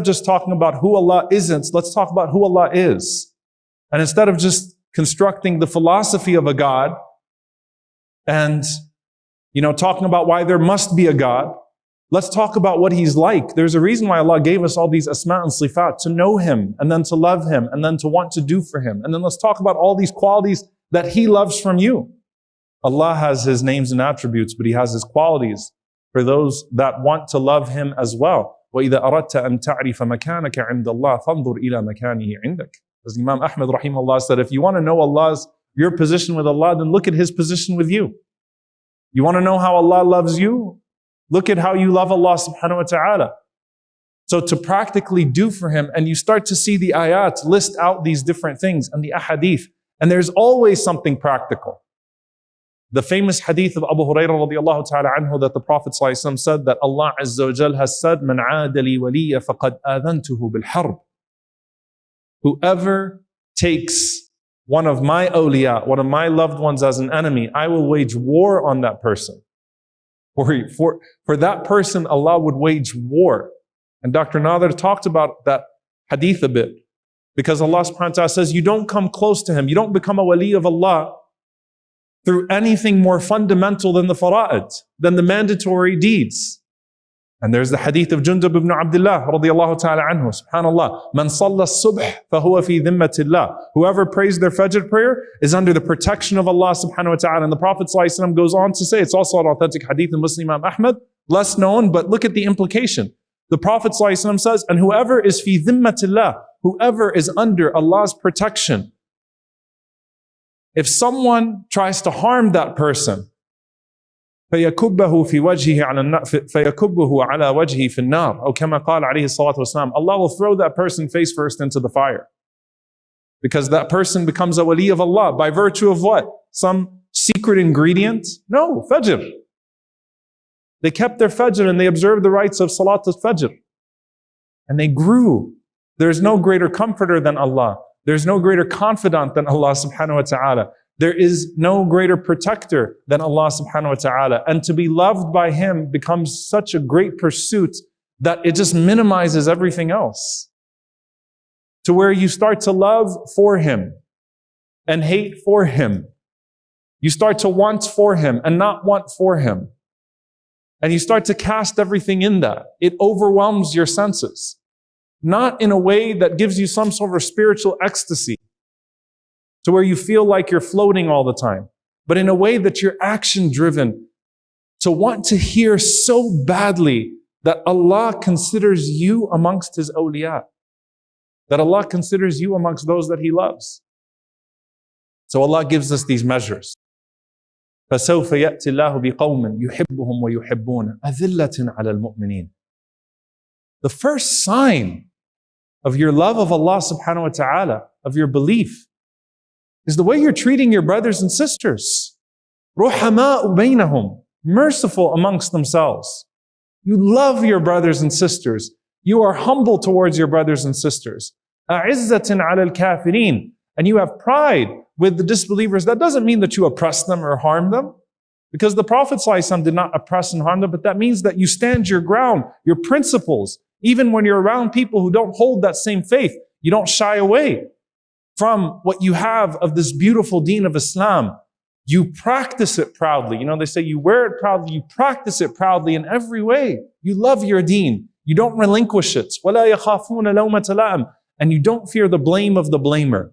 just talking about who Allah isn't, let's talk about who Allah is. And instead of just constructing the philosophy of a God and, talking about why there must be a God, let's talk about what He's like. There's a reason why Allah gave us all these asma and sifat, to know Him, and then to love Him, and then to want to do for Him. And then let's talk about all these qualities that He loves from you. Allah has His names and attributes, but He has His qualities for those that want to love Him as well. وَإِذَا أَرَدْتَ أَن تَعْرِفَ مَكَانَكَ عِنْدَ اللَّهِ فَانْظُرْ إِلَى مَكَانِهِ عِنْدَكَ. As Imam Ahmad rahimahullah said, if you want to know your position with Allah, then look at His position with you. You want to know how Allah loves you? Look at how you love Allah subhanahu wa ta'ala. So to practically do for Him, and you start to see the ayat list out these different things and the ahadith, and there's always something practical. The famous hadith of Abu Hurairah radiallahu ta'ala anhu that the Prophet ﷺ said that Allah Azza wa Jal has said, "Man aada li waliya faqad adhantuhu bil harb." Whoever takes one of my awliya, one of my loved ones as an enemy, I will wage war on that person. For that person, Allah would wage war. And Dr. Nader talked about that hadith a bit. Because Allah subhanahu wa ta'ala says, you don't come close to Him. You don't become a wali of Allah through anything more fundamental than the fara'id, than the mandatory deeds. And there's the hadith of Jundub ibn Abdullah radiyallahu ta'ala anhu, subhanallah. Man salla as-subh fahuwa fi dhimmatillah. Whoever prays their fajr prayer is under the protection of Allah subhanahu wa ta'ala. And the Prophet ﷺ goes on to say, it's also an authentic hadith in Muslim Imam Ahmad, less known, but look at the implication. The Prophet ﷺ says, and whoever is fi dhimmatillah, whoever is under Allah's protection, if someone tries to harm that person, فَيَكُبَّهُ فِي وَجْهِهِ فَيَكُبُّهُ عَلَى وَجْهِهِ فِي النَّارِ أو كما قال عليه الصلاة والسلام. Allah will throw that person face first into the fire. Because that person becomes a wali of Allah by virtue of what? Some secret ingredient? No, fajr. They kept their fajr and they observed the rites of salat al-fajr. And they grew. There's no greater comforter than Allah. There's no greater confidant than Allah subhanahu wa ta'ala. There is no greater protector than Allah subhanahu wa ta'ala. And to be loved by Him becomes such a great pursuit that it just minimizes everything else. To where you start to love for Him and hate for Him. You start to want for Him and not want for Him. And you start to cast everything in that. It overwhelms your senses. Not in a way that gives you some sort of spiritual ecstasy, to where you feel like you're floating all the time, but in a way that you're action driven, to want to hear so badly that Allah considers you amongst His awliya, that Allah considers you amongst those that He loves. So Allah gives us these measures. فَسَوْفَ يَأْتِ اللَّهُ بِقَوْمٍ يُحِبُّهُمْ وَيُحِبُّونَ أَذِلَّةٍ عَلَى الْمُؤْمِنِينَ. The first sign of your love of Allah subhanahu wa ta'ala, of your belief, is the way you're treating your brothers and sisters. رُحَمَاءُ بَيْنَهُمْ. Merciful amongst themselves. You love your brothers and sisters. You are humble towards your brothers and sisters. أَعِزَّةٍ عَلَى الْكَافِرِينَ. And you have pride with the disbelievers. That doesn't mean that you oppress them or harm them. Because the Prophet ﷺ did not oppress and harm them, but that means that you stand your ground, your principles. Even when you're around people who don't hold that same faith, you don't shy away from what you have of this beautiful deen of Islam. You practice it proudly. They say you wear it proudly, you practice it proudly in every way. You love your deen. You don't relinquish it. وَلَا يَخَافُونَ لَوْمَةَ لَائِمٍ. And you don't fear the blame of the blamer.